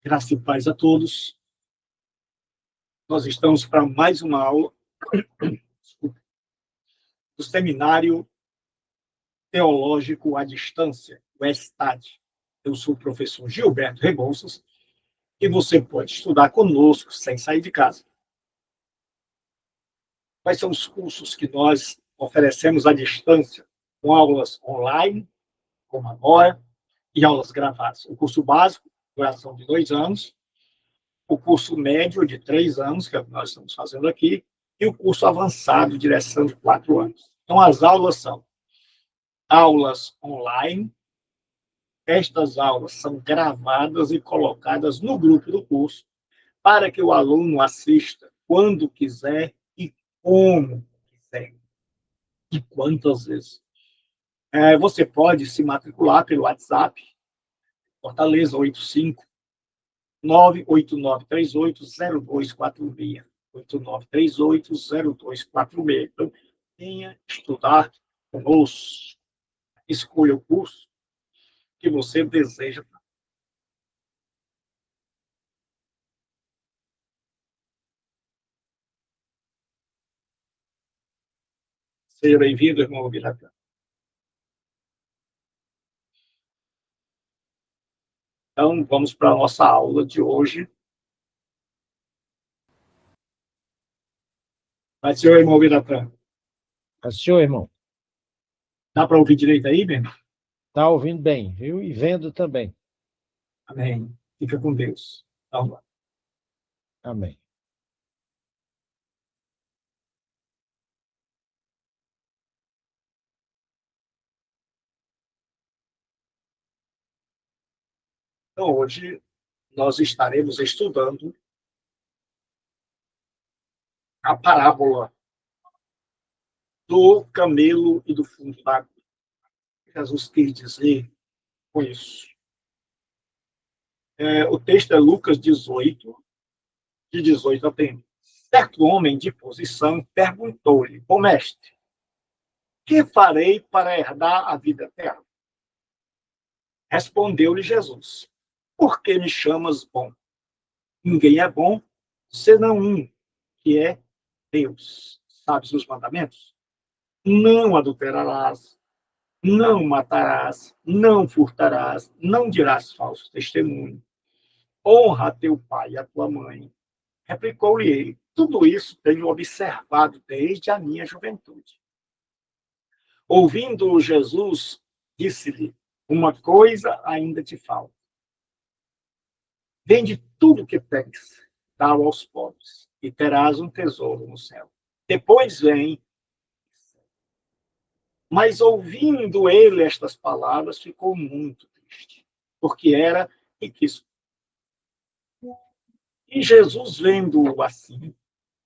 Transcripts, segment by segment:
Graça e paz a todos. Nós estamos para mais uma aula do Seminário Teológico à Distância, o ESTAD. Eu sou o professor Gilberto Rebouças e você pode estudar conosco sem sair de casa. Quais são os cursos que nós oferecemos à distância, com aulas online, como agora, e aulas gravadas? O curso básico, duração de 2 anos, o curso médio de 3 anos, que é o que nós estamos fazendo aqui, e o curso avançado, direção de 4 anos. Então, as aulas são aulas online. Estas aulas são gravadas e colocadas no grupo do curso, para que o aluno assista quando quiser e como quiser, e quantas vezes. Você pode se matricular pelo WhatsApp, Fortaleza 85 989380246. 89380246. Então, venha estudar conosco. Escolha o curso que você deseja. Seja bem-vindo, irmão Biratã. Então, vamos para a nossa aula de hoje. Vai ser o irmão Biratã. É o senhor, irmão. Dá para ouvir direito aí, mesmo? Está ouvindo bem, viu? E vendo também. Amém. Fica com Deus. Vamos lá. Amém. Então, hoje nós estaremos estudando a parábola do camelo e do fundo d'água. Jesus quis dizer com isso. O texto é Lucas 18, de 18 a 30. Certo homem de posição perguntou-lhe: Ô mestre, que farei para herdar a vida eterna? Respondeu-lhe Jesus: Por que me chamas bom? Ninguém é bom, senão um, que é Deus. Sabes os mandamentos? Não adulterarás, não matarás, não furtarás, não dirás falso testemunho. Honra a teu pai e a tua mãe. Replicou-lhe ele: Tudo isso tenho observado desde a minha juventude. Ouvindo Jesus, disse-lhe: Uma coisa ainda te falta. Vende tudo o que tens, dá aos pobres, e terás um tesouro no céu. Depois vem. Mas ouvindo ele estas palavras, ficou muito triste, porque era riquíssimo. E Jesus, vendo-o assim,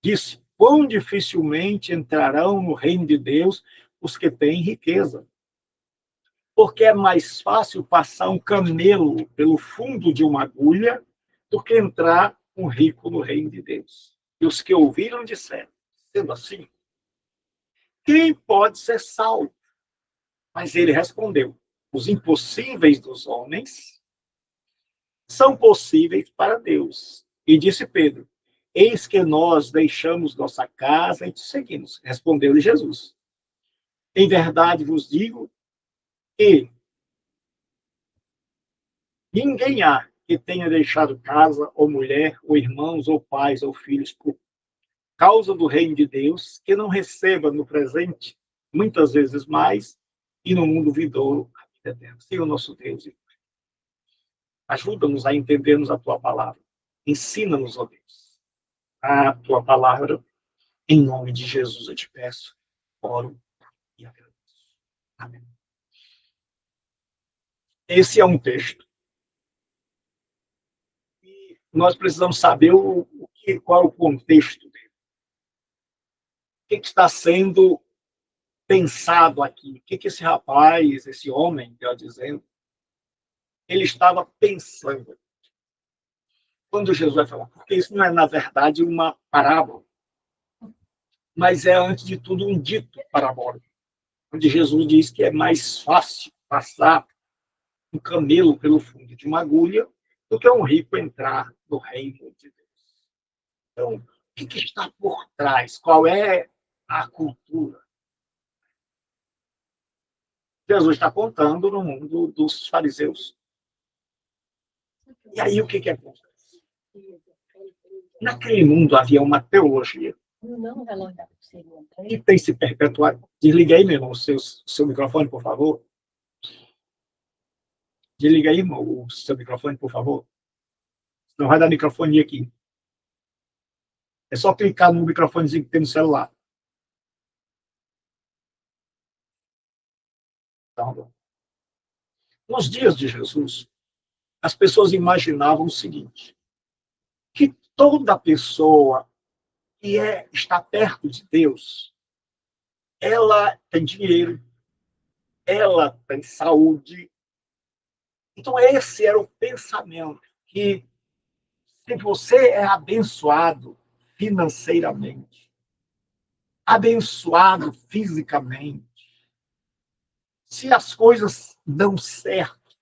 disse: Quão dificilmente entrarão no reino de Deus os que têm riqueza. Porque é mais fácil passar um camelo pelo fundo de uma agulha do que entrar um rico no reino de Deus. E os que ouviram disseram: Sendo assim, quem pode ser salvo? Mas ele respondeu: Os impossíveis dos homens são possíveis para Deus. E disse Pedro: Eis que nós deixamos nossa casa e te seguimos. Respondeu-lhe Jesus: Em verdade vos digo que ninguém há que tenha deixado casa, ou mulher, ou irmãos, ou pais, ou filhos, por causa do reino de Deus, que não receba no presente, muitas vezes mais, e no mundo vindouro, a vida eterna. Senhor nosso Deus, ajuda-nos a entendermos a tua palavra. Ensina-nos, ó Deus, a tua palavra. Em nome de Jesus eu te peço, oro e agradeço. Amém. Esse é um texto. E nós precisamos saber qual é o contexto dele. O que está sendo pensado aqui? O que esse rapaz, esse homem, melhor dizendo, ele estava pensando quando Jesus vai falar? Porque isso não é, na verdade, uma parábola, mas é, antes de tudo, um dito parabólico, onde Jesus diz que é mais fácil passar um camelo pelo fundo de uma agulha do que um rico entrar no reino de Deus. Então, o que está por trás? Qual é a cultura? Jesus está contando no mundo dos fariseus. E aí o que acontece? Naquele mundo havia uma teologia que tem se perpetuado. Desliga aí, meu irmão, o seu microfone, por favor. Desliga aí, irmão, o seu microfone, por favor. Senão vai dar microfonia aqui. É só clicar no microfonezinho que tem no celular. Então, nos dias de Jesus, as pessoas imaginavam o seguinte, que toda pessoa que está perto de Deus, ela tem dinheiro, ela tem saúde. Então, esse era o pensamento, que se você é abençoado financeiramente, abençoado fisicamente, se as coisas dão certo,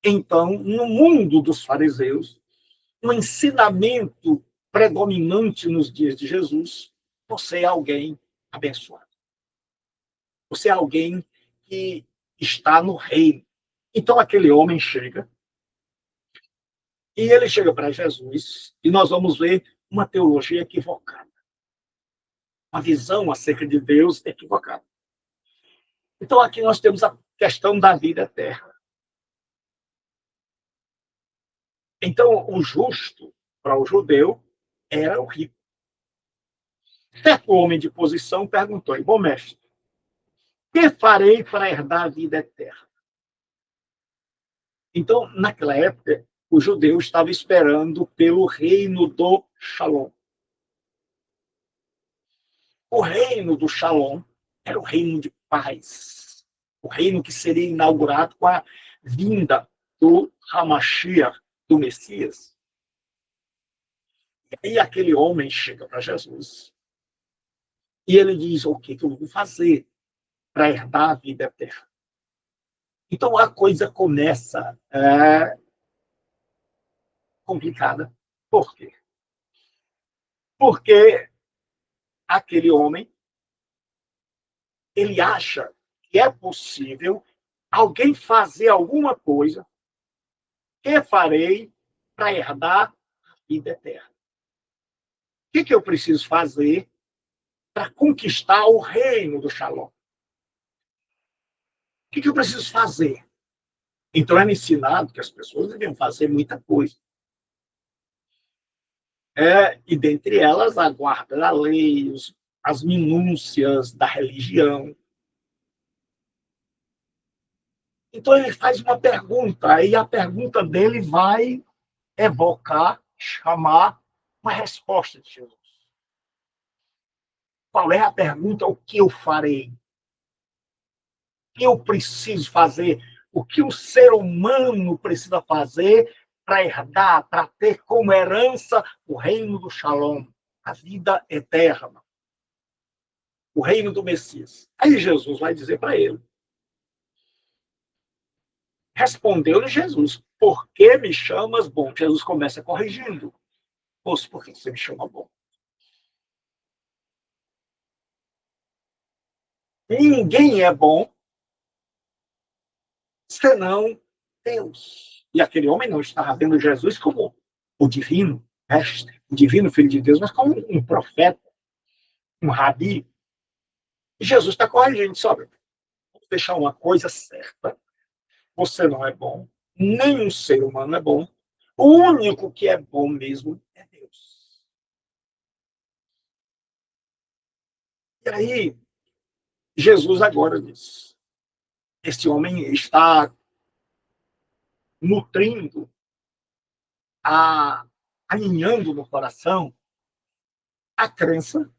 então, no mundo dos fariseus, um ensinamento predominante nos dias de Jesus, você é alguém abençoado. Você é alguém que está no reino. Então, aquele homem chega, e ele chega para Jesus, e nós vamos ver uma teologia equivocada. Uma visão acerca de Deus equivocada. Então, aqui nós temos a questão da vida eterna. Então, o justo, para o judeu, era o rico. Certo homem de posição perguntou: bom mestre, que farei para herdar a vida eterna? Então, naquela época, o judeu estava esperando pelo reino do Shalom. O reino do Shalom era o reino de paz. O reino que seria inaugurado com a vinda do Hamashiach, do Messias. E aí aquele homem chega para Jesus e ele diz: o que eu vou fazer para herdar a vida eterna? Então a coisa começa complicada. Por quê? Porque aquele homem, ele acha que é possível alguém fazer alguma coisa que farei para herdar a vida eterna. O que eu preciso fazer para conquistar o reino do Shalom? O que eu preciso fazer? Então é ensinado que as pessoas devem fazer muita coisa. E dentre elas, a guarda da lei, as minúcias da religião. Então ele faz uma pergunta, e a pergunta dele vai evocar, chamar uma resposta de Jesus. Qual é a pergunta? O que eu farei? O que eu preciso fazer? O que o ser humano precisa fazer para herdar, para ter como herança o reino do Shalom, a vida eterna, o reino do Messias? Aí Jesus vai dizer para ele. Respondeu-lhe Jesus: por que me chamas bom? Jesus começa corrigindo. Poxa, por que você me chama bom? Ninguém é bom senão Deus. E aquele homem não estava vendo Jesus como o divino mestre, o divino filho de Deus, mas como um profeta, um rabi. E Jesus está corrigindo, sabe? Vou deixar uma coisa certa. Você não é bom, nenhum ser humano é bom. O único que é bom mesmo é Deus. E aí, Jesus agora diz: este homem está nutrindo, aninhando no coração a crença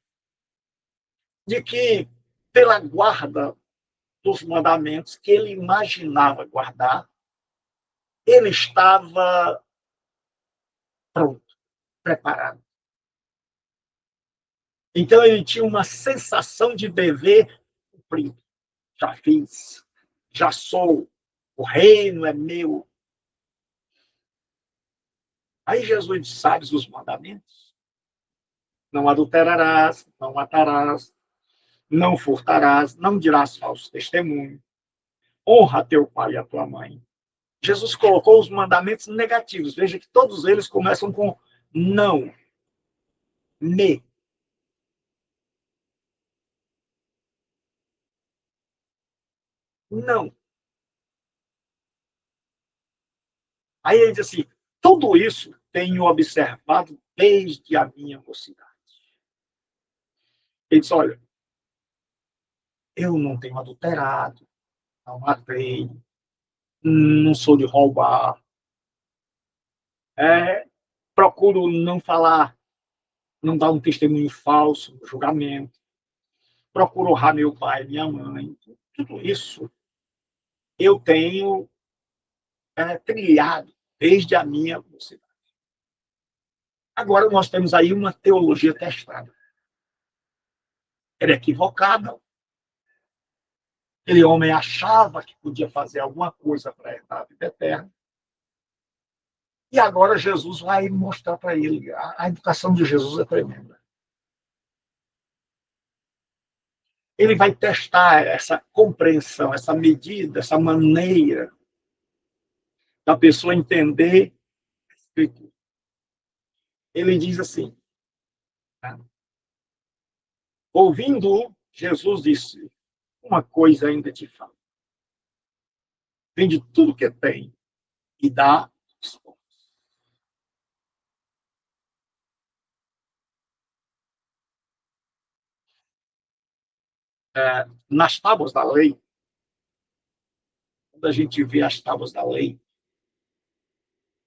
de que, pela guarda dos mandamentos que ele imaginava guardar, ele estava pronto, preparado. Então ele tinha uma sensação de dever cumprido. Já fiz, já sou, o reino é meu. Aí Jesus disse, sabes os mandamentos? Não adulterarás, não matarás, não furtarás, não dirás falso testemunho, honra teu pai e a tua mãe. Jesus colocou os mandamentos negativos. Veja que todos eles começam com não, me. Não. Aí ele diz assim, tudo isso tenho observado desde a minha mocidade. Ele diz, olha, eu não tenho adulterado, não matei, não sou de roubar, procuro não falar, não dar um testemunho falso no julgamento, procuro honrar meu pai e minha mãe. Tudo isso eu tenho trilhado desde a minha mocidade. Agora nós temos aí uma teologia testada. Era equivocada. Aquele homem achava que podia fazer alguma coisa para herdar a vida eterna. E agora Jesus vai mostrar para ele. A educação de Jesus é tremenda. Ele vai testar essa compreensão, essa medida, essa maneira da pessoa entender a Escritura. Ele diz assim, tá? Ouvindo, Jesus disse, uma coisa ainda te falo. Vende tudo que tem e dá aos pobres. Nas tábuas da lei, quando a gente vê as tábuas da lei,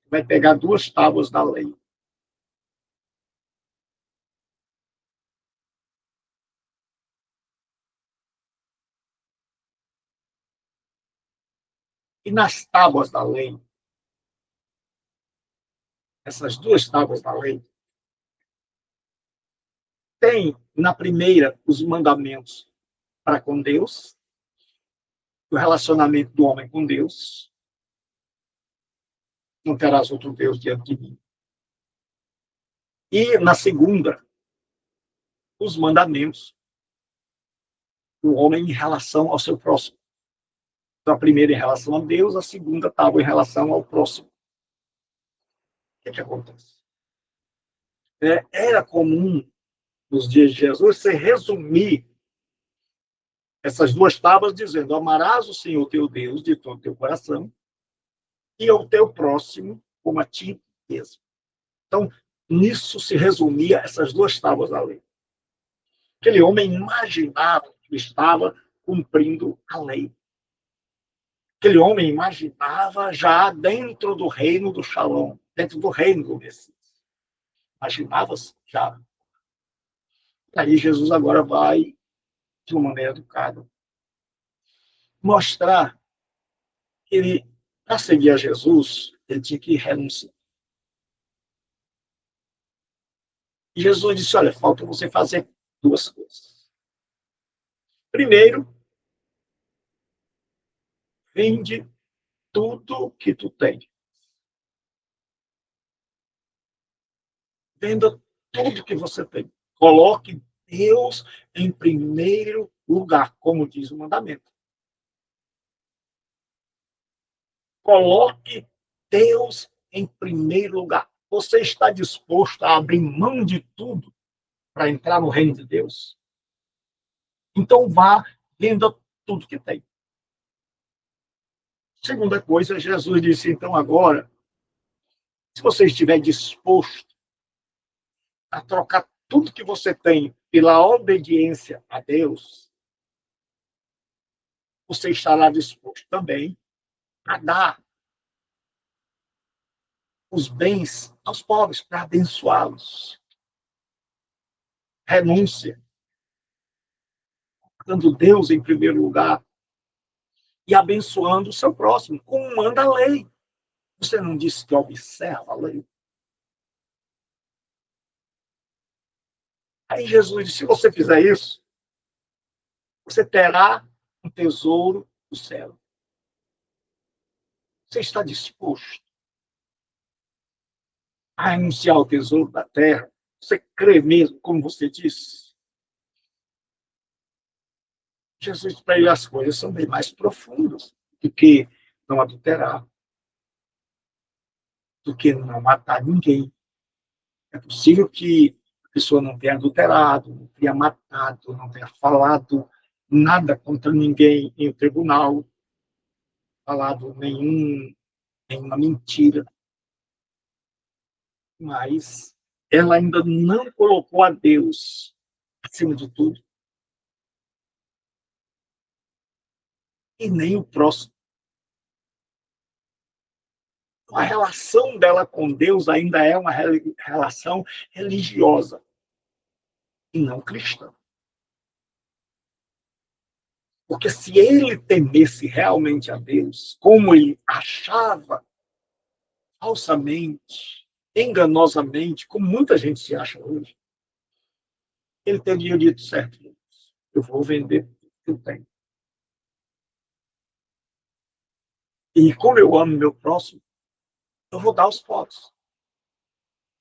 vai pegar duas tábuas da lei. E nas tábuas da lei, essas duas tábuas da lei, tem na primeira os mandamentos para com Deus, o relacionamento do homem com Deus, não terás outro Deus diante de mim. E na segunda, os mandamentos do homem em relação ao seu próximo. Então, a primeira em relação a Deus, a segunda tábua em relação ao próximo. O que acontece? Era comum, nos dias de Jesus, se resumir essas duas tábuas dizendo, amarás o Senhor teu Deus de todo o teu coração e o teu próximo como a ti mesmo. Então, nisso se resumia essas duas tábuas da lei. Aquele homem imaginava que estava cumprindo a lei. Aquele homem imaginava já dentro do reino do Shalom, dentro do reino do Messias. Imaginava-se já. E aí Jesus agora vai, de uma maneira educada, mostrar que ele, para seguir a Jesus, ele tinha que renunciar. E Jesus disse, olha, falta você fazer duas coisas. Primeiro, vende tudo que tu tem. Venda tudo que você tem. Coloque Deus em primeiro lugar, como diz o mandamento. Coloque Deus em primeiro lugar. Você está disposto a abrir mão de tudo para entrar no reino de Deus? Então vá, venda tudo que tem. Segunda coisa, Jesus disse, então agora, se você estiver disposto a trocar tudo que você tem pela obediência a Deus, você estará disposto também a dar os bens aos pobres para abençoá-los. Renúncia, dando Deus em primeiro lugar e abençoando o seu próximo, como manda a lei. Você não disse que observa a lei? Aí Jesus disse, se você fizer isso, você terá um tesouro do céu. Você está disposto a anunciar o tesouro da terra? Você crê mesmo, como você disse? Jesus, para ele, as coisas são bem mais profundas do que não adulterar, do que não matar ninguém. É possível que a pessoa não tenha adulterado, não tenha matado, não tenha falado nada contra ninguém em tribunal, falado nenhuma mentira, mas ela ainda não colocou a Deus acima de tudo e nem o próximo. A relação dela com Deus ainda é uma relação religiosa e não cristã. Porque se ele temesse realmente a Deus, como ele achava falsamente, enganosamente, como muita gente se acha hoje, ele teria dito certo, eu vou vender o que eu tenho. E como eu amo meu próximo, eu vou dar aos pobres.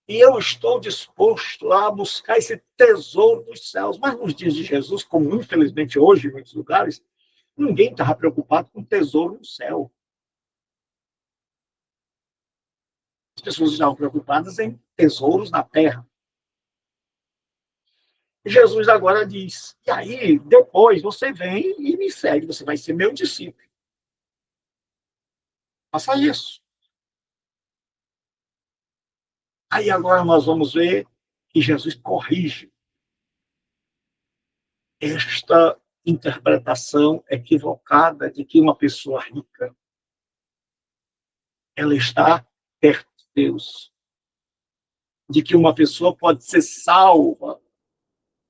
E eu estou disposto a buscar esse tesouro dos céus. Mas nos dias de Jesus, como infelizmente hoje em muitos lugares, ninguém estava preocupado com tesouro no céu. As pessoas estavam preocupadas em tesouros na terra. E Jesus agora diz, e aí, depois você vem e me segue, você vai ser meu discípulo. Faça isso. Aí agora nós vamos ver que Jesus corrige esta interpretação equivocada de que uma pessoa rica ela está perto de Deus, de que uma pessoa pode ser salva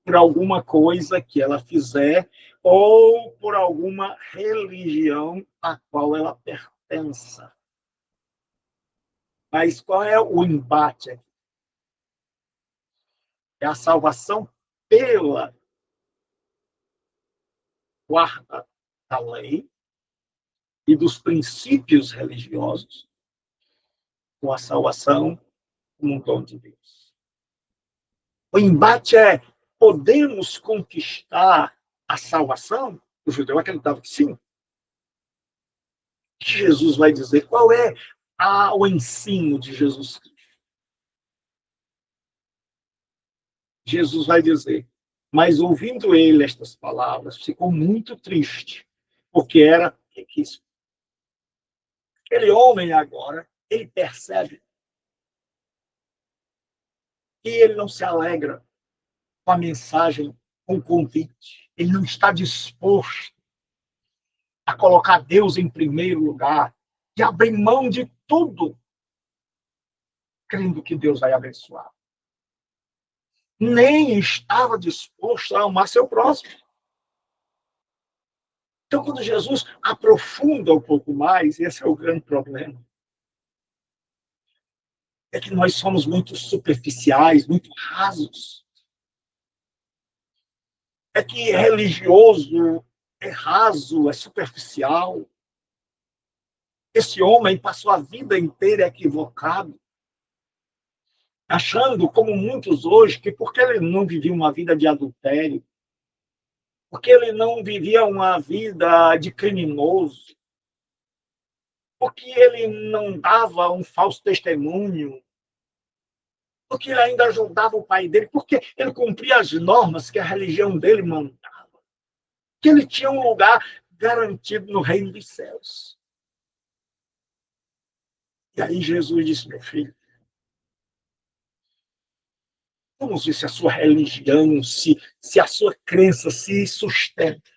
por alguma coisa que ela fizer ou por alguma religião a qual ela pertença. Mas qual é o embate aqui? É a salvação pela guarda da lei e dos princípios religiosos, com a salvação como um dom de Deus. O embate é: podemos conquistar a salvação? O judeu acreditava que sim. Jesus vai dizer qual é o ensino de Jesus Cristo. Jesus vai dizer, mas ouvindo ele estas palavras, ficou muito triste, porque era riquíssimo. Aquele homem agora, ele percebe que ele não se alegra com a mensagem, com o convite. Ele não está disposto a colocar Deus em primeiro lugar e abrir mão de tudo, crendo que Deus vai abençoar. Nem estava disposto a amar seu próximo. Então, quando Jesus aprofunda um pouco mais, esse é o grande problema, é que nós somos muito superficiais, muito rasos. É que religioso é raso, é superficial. Esse homem passou a vida inteira equivocado, achando, como muitos hoje, que porque ele não vivia uma vida de adultério, porque ele não vivia uma vida de criminoso, porque ele não dava um falso testemunho, porque ele ainda ajudava o pai dele, porque ele cumpria as normas que a religião dele mandava, que ele tinha um lugar garantido no reino dos céus. E aí Jesus disse, meu filho, vamos ver se a sua religião, se a sua crença se sustenta.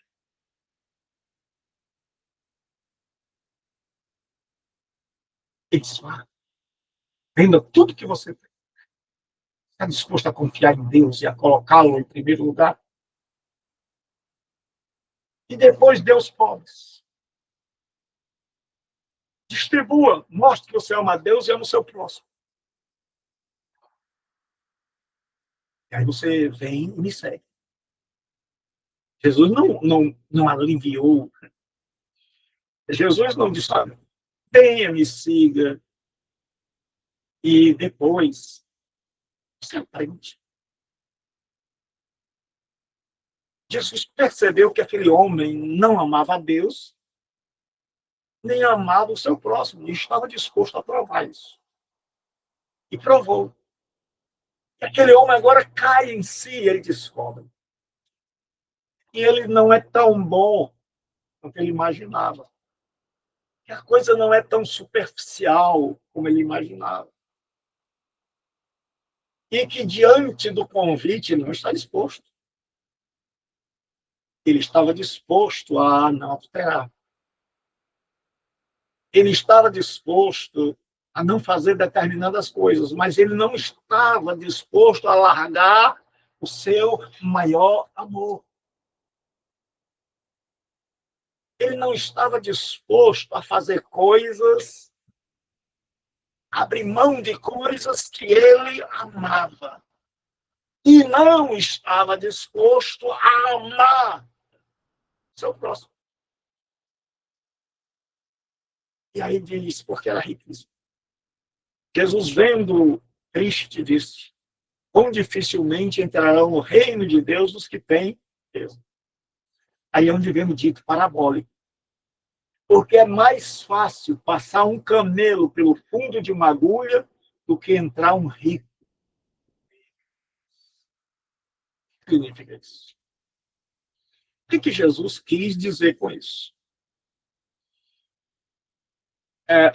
Ele disse, venda tudo que você tem. Está disposto a confiar em Deus e a colocá-lo em primeiro lugar? E depois dê aos pobres. Distribua, mostre que você ama a Deus e ama o seu próximo. E aí você vem e me segue. Jesus não aliviou. Jesus não disse, venha, me siga. E depois, você aprende. Jesus percebeu que aquele homem não amava a Deus, nem amava o seu próximo, e estava disposto a provar isso. E provou. E aquele homem agora cai em si, ele descobre. E ele não é tão bom quanto ele imaginava. Que a coisa não é tão superficial como ele imaginava. E que diante do convite ele não está disposto. Ele estava disposto a não alterar. Ele estava disposto a não fazer determinadas coisas, mas ele não estava disposto a largar o seu maior amor. Ele não estava disposto a fazer coisas, abrir mão de coisas que ele amava. E não estava disposto a amar seu próximo. E aí diz, porque era riquíssimo. Jesus, vendo triste, disse: quão dificilmente entrarão no reino de Deus os que têm Deus. Aí é onde vem o dito parabólico. Porque é mais fácil passar um camelo pelo fundo de uma agulha do que entrar um rico. O que significa isso? O que Jesus quis dizer com isso?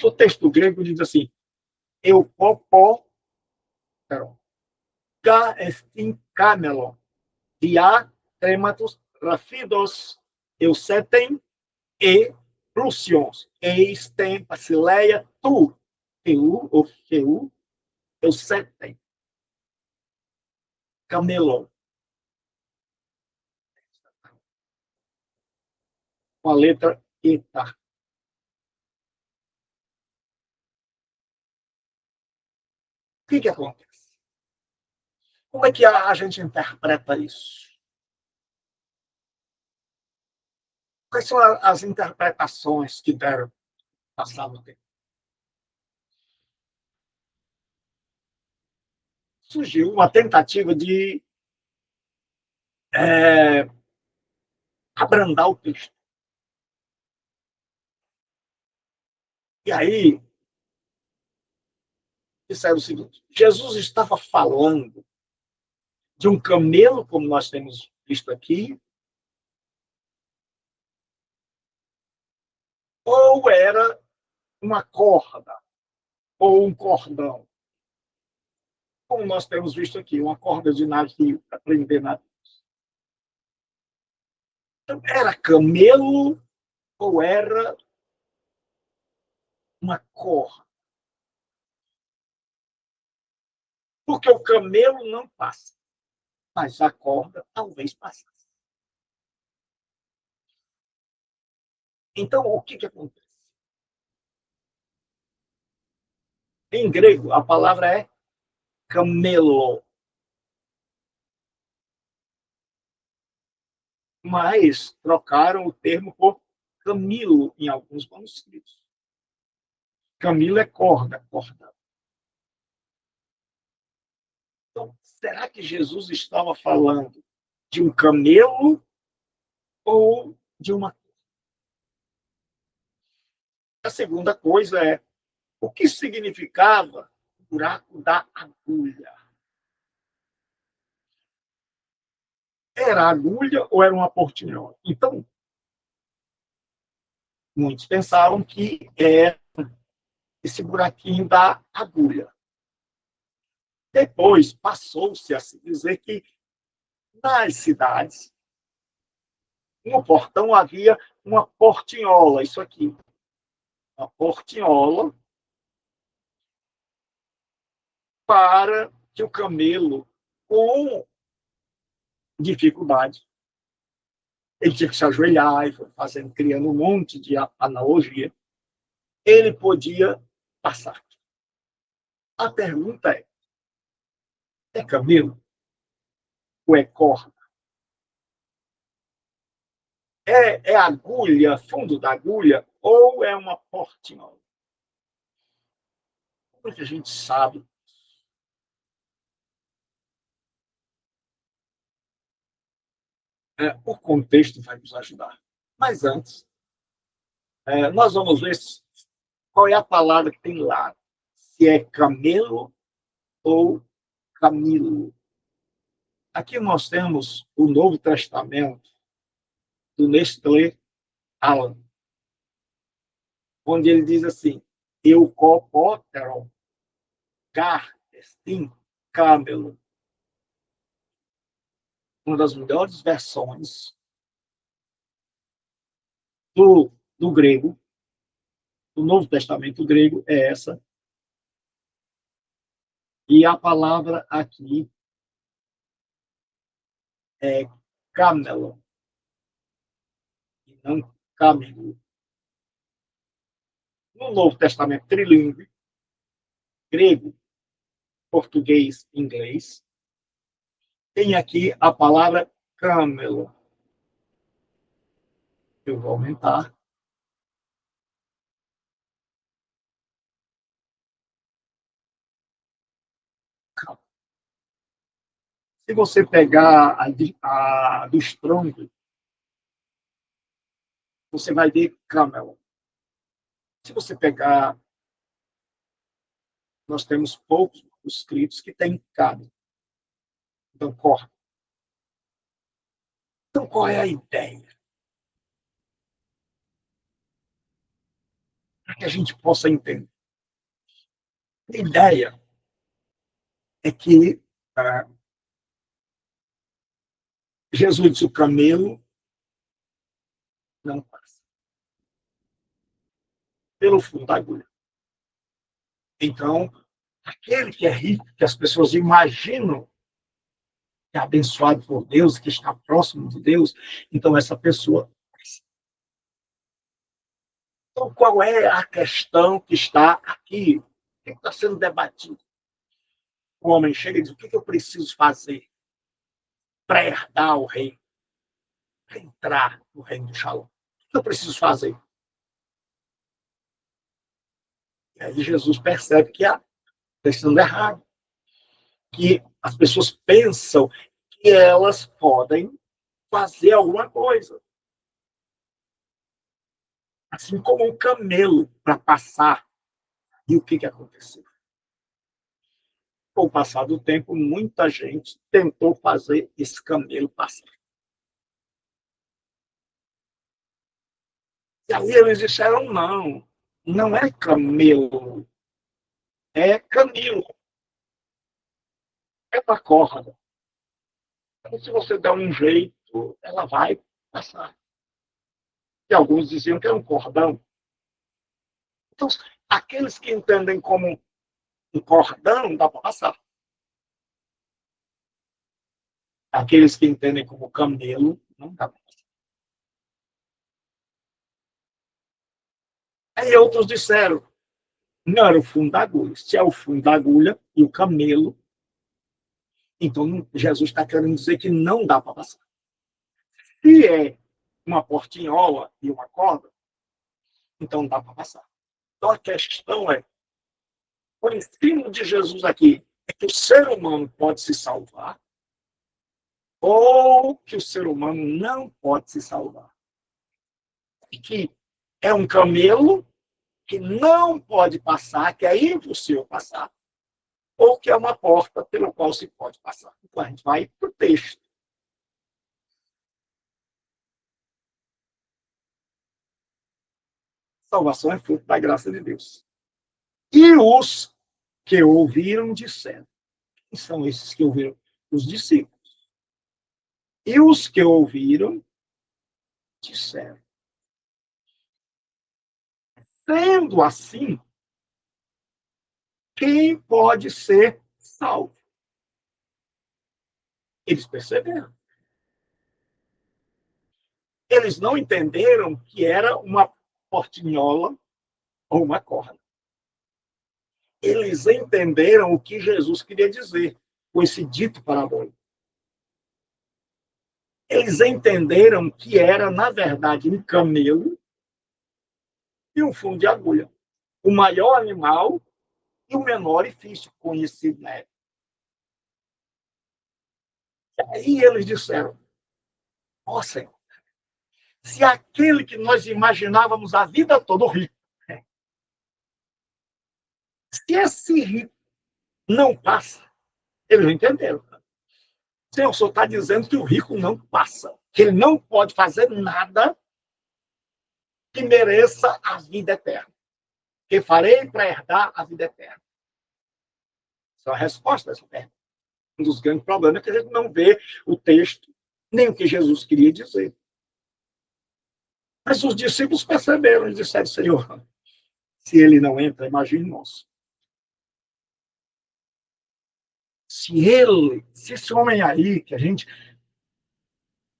O texto grego diz assim: eu popó, ga estin camelon, dia trematos rafidos, eusetem e plusions, eis tem basileia tu, ou eusetem, camelon, com a letra eta. O que acontece? Como é que a gente interpreta isso? Quais são as interpretações que deram passar no tempo? Surgiu uma tentativa de abrandar o texto. E aí, disseram o seguinte: Jesus estava falando de um camelo, como nós temos visto aqui, ou era uma corda, ou um cordão, como nós temos visto aqui, uma corda de navio para prender navios. Então, era camelo ou era uma corda? Porque o camelo não passa, mas a corda talvez passasse. Então, o que acontece? Em grego, a palavra é camelo. Mas trocaram o termo por camilo em alguns manuscritos. Camilo é corda, corda. Então, será que Jesus estava falando de um camelo ou de uma... A segunda coisa é, o que significava o buraco da agulha? Era agulha ou era uma portinhola? Então, muitos pensavam que era esse buraquinho da agulha. Depois, passou-se a se dizer que nas cidades, no portão havia uma portinhola, isso aqui, uma portinhola para que o camelo, com dificuldade, ele tinha que se ajoelhar, e fazendo, criando um monte de analogia, ele podia passar. A pergunta é camelo ou é corda? É agulha, fundo da agulha, ou é uma portinhola? Como é que a gente sabe? O contexto vai nos ajudar. Mas antes, nós vamos ver qual é a palavra que tem lá. Se é camelo ou camilo. Aqui nós temos o Novo Testamento do Nestlé Alan, onde ele diz assim, eucopótero, car, estim, camelo. Uma das melhores versões do grego, do Novo Testamento grego, é essa. E a palavra aqui é camelo, e não camelo. No Novo Testamento trilingue, grego, português, inglês, tem aqui a palavra camelo. Eu vou aumentar. Se você pegar a do Strong, você vai ver camel. Se você pegar, nós temos poucos escritos que têm camel. Então, corre. Então, qual é a ideia? Para que a gente possa entender. A ideia é que Jesus disse: o camelo não passa pelo fundo da agulha. Então, aquele que é rico, que as pessoas imaginam que é abençoado por Deus, que está próximo de Deus, então essa pessoa. Então, qual é a questão que está aqui? O que está sendo debatido? O homem chega e diz: o que eu preciso fazer para herdar o reino, para entrar no reino de Shalom? O que eu preciso fazer? E aí Jesus percebe que está sendo errado, que as pessoas pensam que elas podem fazer alguma coisa. Assim como um camelo para passar. E o que aconteceu? Com o passar do tempo, muita gente tentou fazer esse camelo passar. E aí eles disseram: não, não é camelo, é camelo, é uma corda. Então, se você der um jeito, ela vai passar. E alguns diziam que é um cordão. Então, aqueles que entendem como um cordão, dá para passar. Aqueles que entendem como camelo, não dá para passar. Aí outros disseram: não era o fundo da agulha. Se é o fundo da agulha e o camelo, então Jesus está querendo dizer que não dá para passar. Se é uma portinhola e uma corda, então dá para passar. Então a questão é: o ensino de Jesus aqui é que o ser humano pode se salvar ou que o ser humano não pode se salvar. E que é um camelo que não pode passar, que é impossível passar, ou que é uma porta pela qual se pode passar. Então a gente vai para o texto. Salvação é fruto da graça de Deus. E os que ouviram disseram. Quem são esses que ouviram? Os discípulos. E os que ouviram disseram. Sendo assim, quem pode ser salvo? Eles perceberam. Eles não entenderam que era uma portinhola ou uma corda. Eles entenderam o que Jesus queria dizer com esse dito parabólico. Eles entenderam que era, na verdade, um camelo e um fundo de agulha. O maior animal e o menor orifício conhecido na época. Aí eles disseram, ó Senhor, se aquele que nós imaginávamos a vida toda, o rico, se esse rico não passa, eles não entenderam. Senhor, o senhor está dizendo que o rico não passa, que ele não pode fazer nada que mereça a vida eterna. Que farei para herdar a vida eterna? Essa é a resposta dessa pergunta. Um dos grandes problemas é que a gente não vê o texto, nem o que Jesus queria dizer. Mas os discípulos perceberam e disseram, Senhor, se ele não entra, imagine nós. Se esse homem aí, que a gente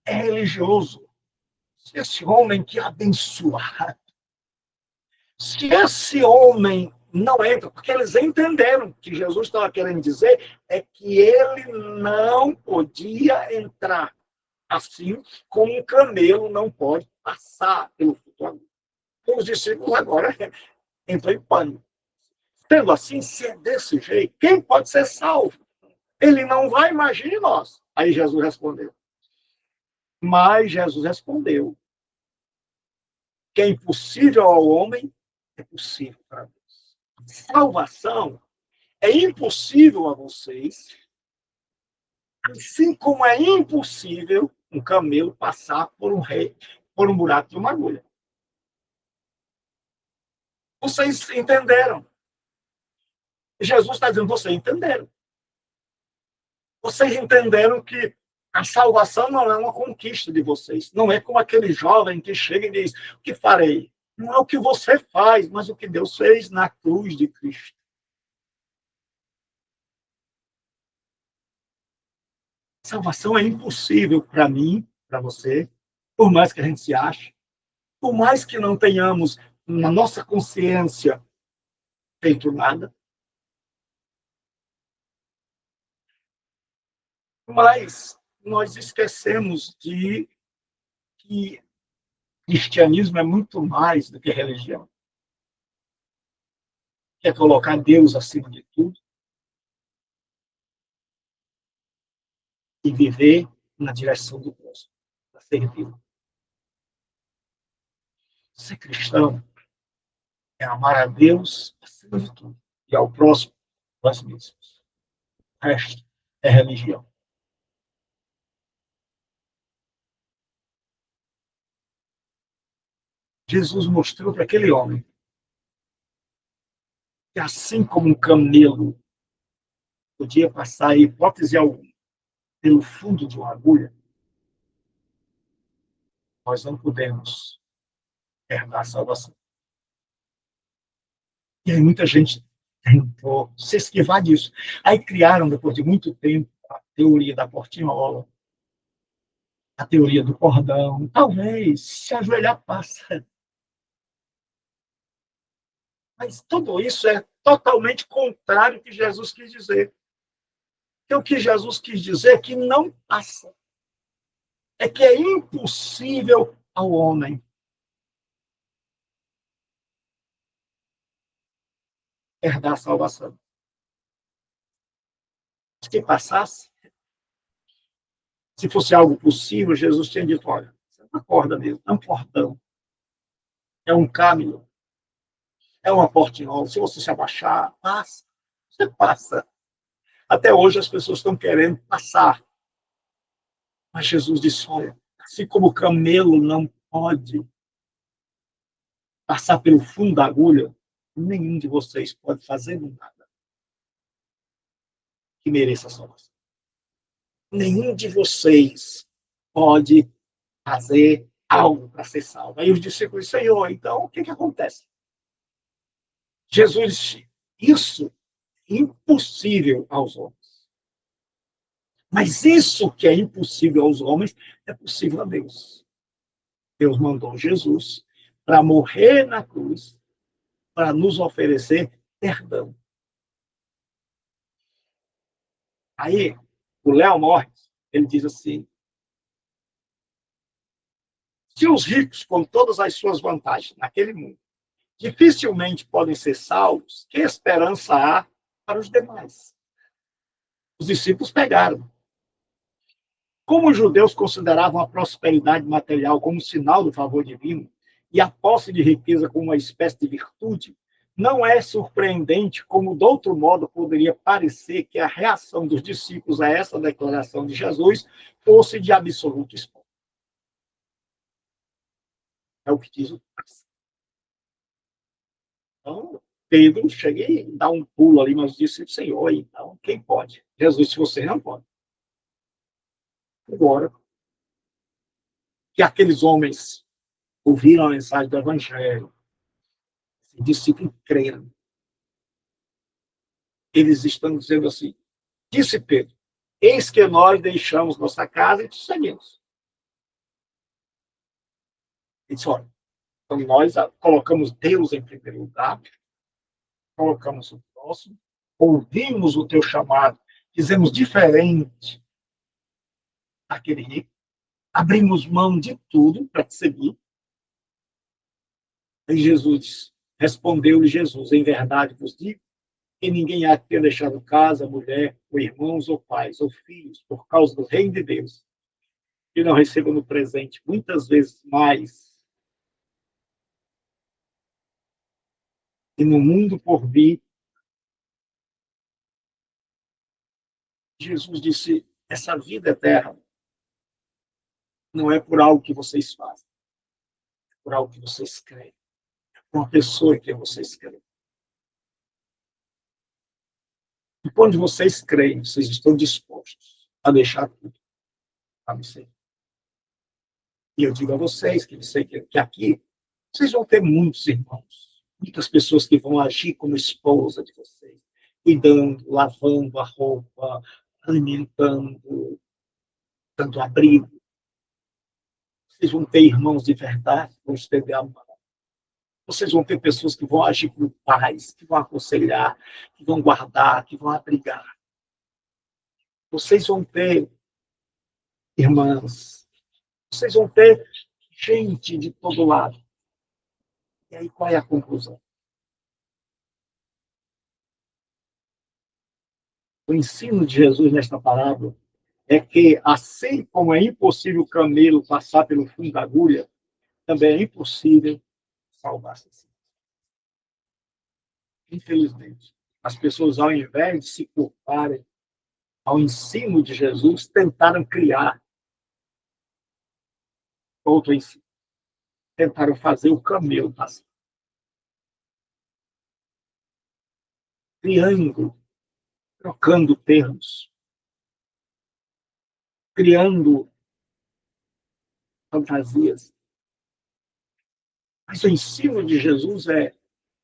é religioso, se esse homem que é abençoado, se esse homem não entra, porque eles entenderam que Jesus estava querendo dizer é que ele não podia entrar, assim como um camelo não pode passar pelo futuro. Os discípulos agora entram em pânico. Sendo assim, se é desse jeito, quem pode ser salvo? Ele não vai, imagine nós. Aí Jesus respondeu. Mas Jesus respondeu que é impossível ao homem, é possível para Deus. Salvação é impossível a vocês, assim como é impossível um camelo passar por um buraco de uma agulha. Vocês entenderam. Jesus está dizendo, vocês entenderam. Vocês entenderam que a salvação não é uma conquista de vocês. Não é como aquele jovem que chega e diz, o que farei? Não é o que você faz, mas o que Deus fez na cruz de Cristo. Salvação é impossível para mim, para você, por mais que a gente se ache, por mais que não tenhamos na nossa consciência feito nada. Mas nós esquecemos de que cristianismo é muito mais do que religião. É colocar Deus acima de tudo e viver na direção do próximo, para servir. Ser cristão é amar a Deus acima de tudo e ao próximo nós mesmos. O resto é religião. Jesus mostrou para aquele homem que assim como um camelo podia passar, em hipótese alguma, pelo fundo de uma agulha, nós não podemos herdar a salvação. E aí muita gente tentou se esquivar disso. Aí criaram, depois de muito tempo, a teoria da portinhola, a teoria do cordão. Talvez, se ajoelhar, passa. Mas tudo isso é totalmente contrário ao que Jesus quis dizer. Porque o que Jesus quis dizer é que não passa. É que é impossível ao homem herdar a salvação. Se passasse, se fosse algo possível, Jesus tinha dito, olha, você não acorda mesmo, é um cordão, é um câmbio, é uma portinhola, se você se abaixar, passa, você passa. Até hoje as pessoas estão querendo passar. Mas Jesus disse, olha, assim como o camelo não pode passar pelo fundo da agulha, nenhum de vocês pode fazer nada que mereça a salvação. Nenhum de vocês pode fazer algo para ser salvo. Aí os discípulos, Senhor, então o que acontece? Jesus disse, isso é impossível aos homens. Mas isso que é impossível aos homens é possível a Deus. Deus mandou Jesus para morrer na cruz, para nos oferecer perdão. Aí, o Léo Morris, ele diz assim, se os ricos, com todas as suas vantagens naquele mundo, dificilmente podem ser salvos, que esperança há para os demais? Os discípulos pegaram. Como os judeus consideravam a prosperidade material como sinal do favor divino e a posse de riqueza como uma espécie de virtude, não é surpreendente como, de outro modo, poderia parecer que a reação dos discípulos a essa declaração de Jesus fosse de absoluto espanto. É o que diz o texto. Então, Pedro chega e dá um pulo ali, mas disse, Senhor, então, quem pode? Jesus, se você não pode. Agora, que aqueles homens ouviram a mensagem do Evangelho, os discípulos creram. Eles estão dizendo assim, disse Pedro, eis que nós deixamos nossa casa e te seguimos. Ele disse, olha, então nós colocamos Deus em primeiro lugar, colocamos o próximo, ouvimos o teu chamado, fizemos diferente daquele rico, abrimos mão de tudo para te seguir. E Jesus, respondeu-lhe Jesus, em verdade vos digo, que ninguém há de ter deixado casa, mulher, ou irmãos, ou pais, ou filhos, por causa do reino de Deus, que não receba no presente muitas vezes mais, e no mundo por vir. Jesus disse, essa vida eterna não é por algo que vocês fazem, é por algo que vocês creem, é por uma pessoa que vocês creem. E quando vocês creem, vocês estão dispostos a deixar tudo para me seguir. E eu digo a vocês que aqui vocês vão ter muitos irmãos, muitas pessoas que vão agir como esposa de vocês, cuidando, lavando a roupa, alimentando, dando abrigo. Vocês vão ter irmãos de verdade, vão estender a mão. Vocês vão ter pessoas que vão agir como pais, que vão aconselhar, que vão guardar, que vão abrigar. Vocês vão ter irmãs. Vocês vão ter gente de todo lado. E aí, qual é a conclusão? O ensino de Jesus nesta parábola é que, assim como é impossível o camelo passar pelo fundo da agulha, também é impossível salvar-se. Infelizmente, as pessoas, ao invés de se culparem ao ensino de Jesus, tentaram criar outro ensino. Tentaram fazer o camelo passar. Criando, trocando termos, criando fantasias. Mas o ensino de Jesus é,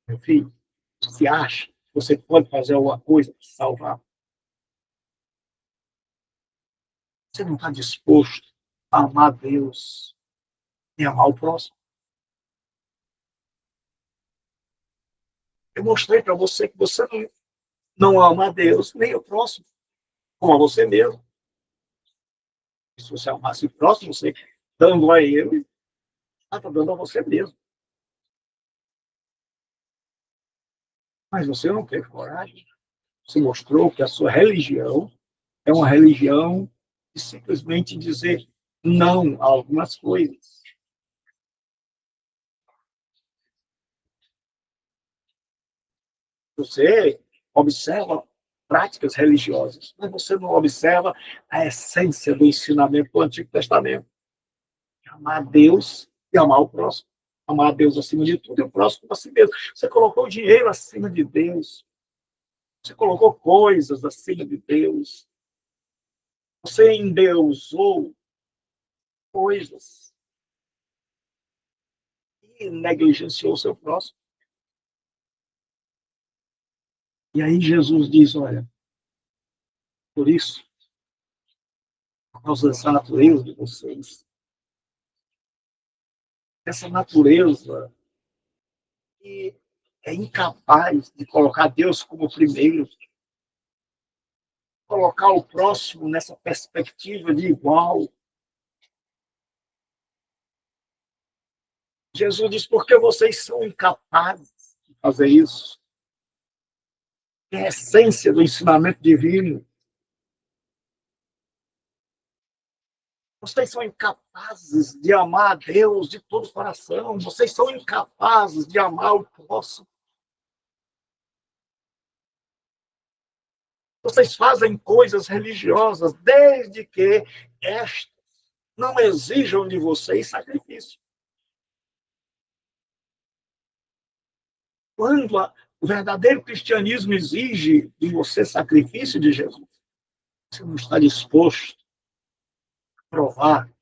meu filho, se acha que você pode fazer alguma coisa para salvar. Você não está disposto a amar Deus e amar o próximo. Eu mostrei para você que você não ama a Deus nem o próximo, como a você mesmo. E se você amasse o próximo, você dando a ele, está dando a você mesmo. Mas você não teve coragem. Você mostrou que a sua religião é uma religião de simplesmente dizer não a algumas coisas. Você observa práticas religiosas, mas você não observa a essência do ensinamento do Antigo Testamento. Amar a Deus e amar o próximo. Amar a Deus acima de tudo e o próximo acima de Deus. Você colocou o dinheiro acima de Deus. Você colocou coisas acima de Deus. Você endeusou coisas e negligenciou o seu próximo. E aí Jesus diz, olha, por isso, por causa dessa natureza de vocês, essa natureza que é incapaz de colocar Deus como primeiro, colocar o próximo nessa perspectiva de igual. Jesus diz, porque vocês são incapazes de fazer isso. É a essência do ensinamento divino. Vocês são incapazes de amar a Deus de todo o coração. Vocês são incapazes de amar o próximo. Vocês fazem coisas religiosas desde que estas não exijam de vocês sacrifício. Quando o verdadeiro cristianismo exige de você sacrifício de Jesus, você não está disposto a provar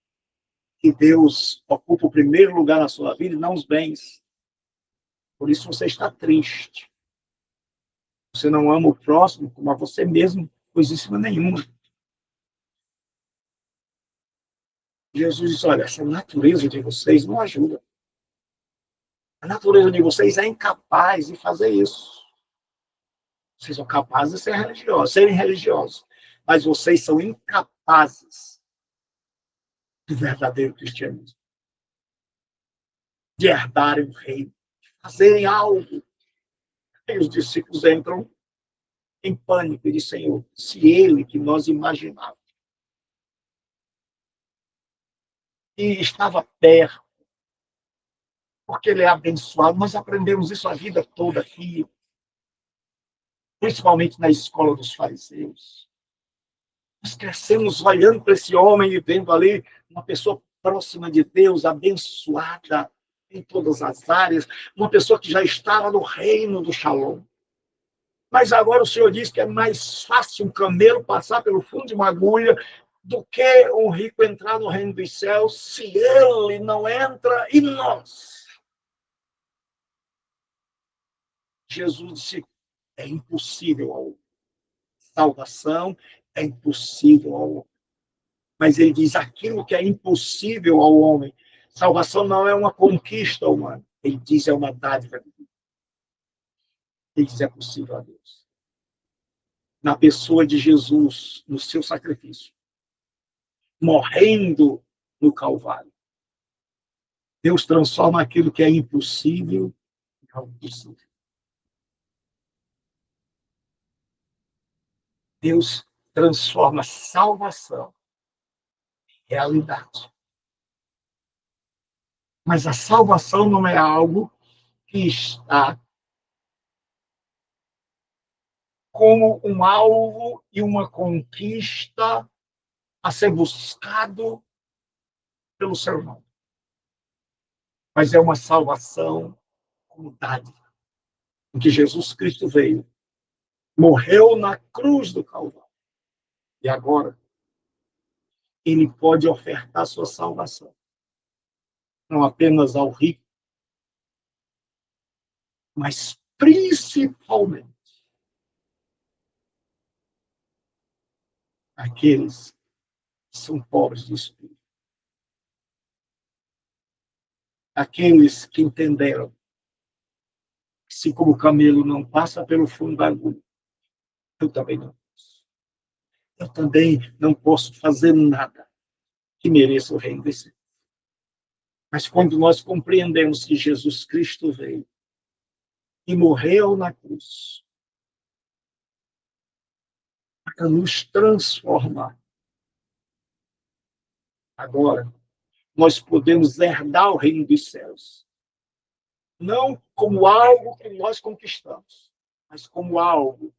que Deus ocupa o primeiro lugar na sua vida e não os bens. Por isso você está triste. Você não ama o próximo como a você mesmo, coisíssima nenhuma. Jesus diz, olha, essa natureza de vocês não ajuda. A natureza de vocês é incapaz de fazer isso. Vocês são capazes de ser religiosos, serem religiosos. Mas vocês são incapazes do verdadeiro cristianismo. De herdarem o reino. De fazerem algo. E os discípulos entram em pânico e dizem, Senhor, se ele que nós imaginávamos e estava perto, porque ele é abençoado, nós aprendemos isso a vida toda aqui, principalmente na escola dos fariseus. Nós crescemos olhando para esse homem e vendo ali uma pessoa próxima de Deus, abençoada em todas as áreas, uma pessoa que já estava no reino do Shalom. Mas agora o Senhor diz que é mais fácil um camelo passar pelo fundo de uma agulha do que um rico entrar no reino dos céus, se ele não entra e nós. Jesus disse, é impossível ao homem. Salvação é impossível ao homem. Mas ele diz, aquilo que é impossível ao homem, salvação não é uma conquista humana. Ele diz, é uma dádiva de Deus. Ele diz, é possível a Deus. Na pessoa de Jesus, no seu sacrifício, morrendo no Calvário. Deus transforma aquilo que é impossível em algo possível. Deus transforma salvação em realidade. Mas a salvação não é algo que está como um alvo e uma conquista a ser buscado pelo ser humano. Mas é uma salvação como dádiva, em que Jesus Cristo veio, morreu na cruz do Calvário. E agora, ele pode ofertar sua salvação, não apenas ao rico, mas principalmente àqueles que são pobres de espírito. Aqueles que entenderam que, se como o camelo não passa pelo fundo da agulha, eu também não posso. Eu também não posso fazer nada que mereça o reino dos céus. Mas quando nós compreendemos que Jesus Cristo veio e morreu na cruz para nos transformar, agora nós podemos herdar o reino dos céus. Não como algo que nós conquistamos, mas como algo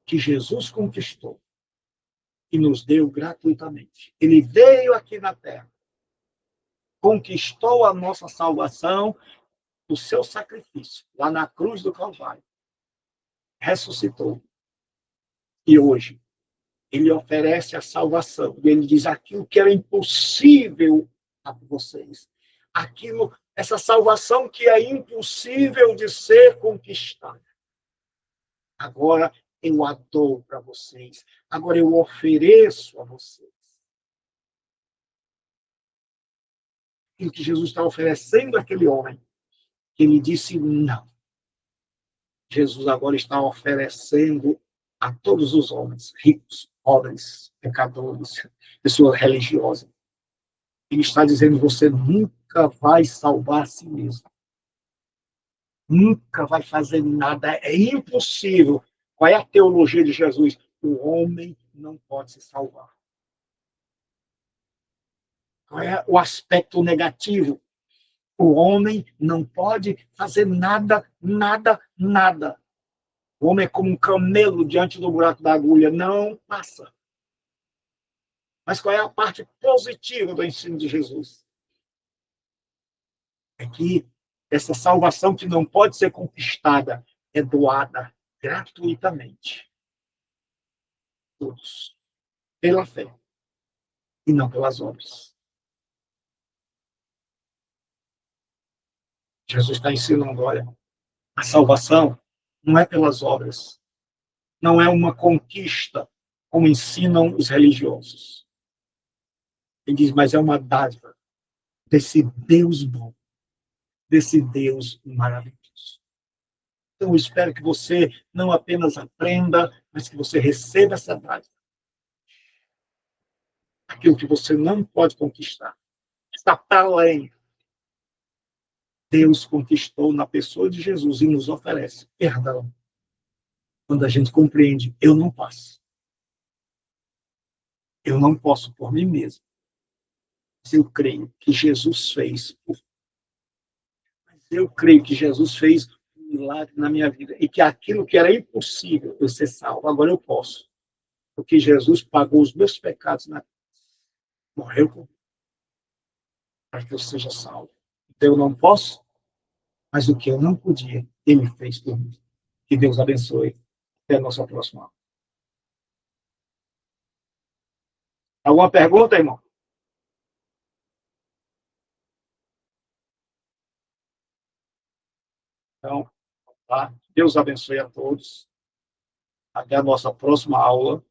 que Jesus conquistou e nos deu gratuitamente. Ele veio aqui na terra, conquistou a nossa salvação do seu sacrifício, lá na cruz do Calvário. Ressuscitou. E hoje, ele oferece a salvação. E ele diz aquilo que era impossível a vocês. Essa salvação que é impossível de ser conquistada. Agora eu a dou para vocês. Agora eu ofereço a vocês. Aquilo que Jesus está oferecendo àquele homem, que ele disse não. Jesus agora está oferecendo a todos os homens, ricos, pobres, pecadores, pessoas religiosas. Ele está dizendo, você nunca vai salvar a si mesmo. Nunca vai fazer nada. É impossível. Qual é a teologia de Jesus? O homem não pode se salvar. Qual é o aspecto negativo? O homem não pode fazer nada, nada, nada. O homem é como um camelo diante do buraco da agulha. Não passa. Mas qual é a parte positiva do ensino de Jesus? É que essa salvação que não pode ser conquistada é doada gratuitamente. Todos. Pela fé. E não pelas obras. Jesus está ensinando, olha, a salvação não é pelas obras. Não é uma conquista, como ensinam os religiosos. Ele diz, mas é uma dádiva desse Deus bom, desse Deus maravilhoso. Então, eu espero que você não apenas aprenda, mas que você receba essa dádiva. Aquilo que você não pode conquistar. Está para além. Deus conquistou na pessoa de Jesus e nos oferece perdão. Quando a gente compreende, eu não posso. Eu não posso por mim mesmo. Mas eu creio que Jesus fez por mim. Mas eu creio que Jesus fez um milagre na minha vida. E que aquilo que era impossível eu ser salvo, agora eu posso. Porque Jesus pagou os meus pecados na cruz. Morreu para que eu seja salvo. Então eu não posso, mas o que eu não podia, Ele fez por mim. Que Deus abençoe. Até a nossa próxima aula. Alguma pergunta, irmão? Então, tá? Deus abençoe a todos. Até a nossa próxima aula.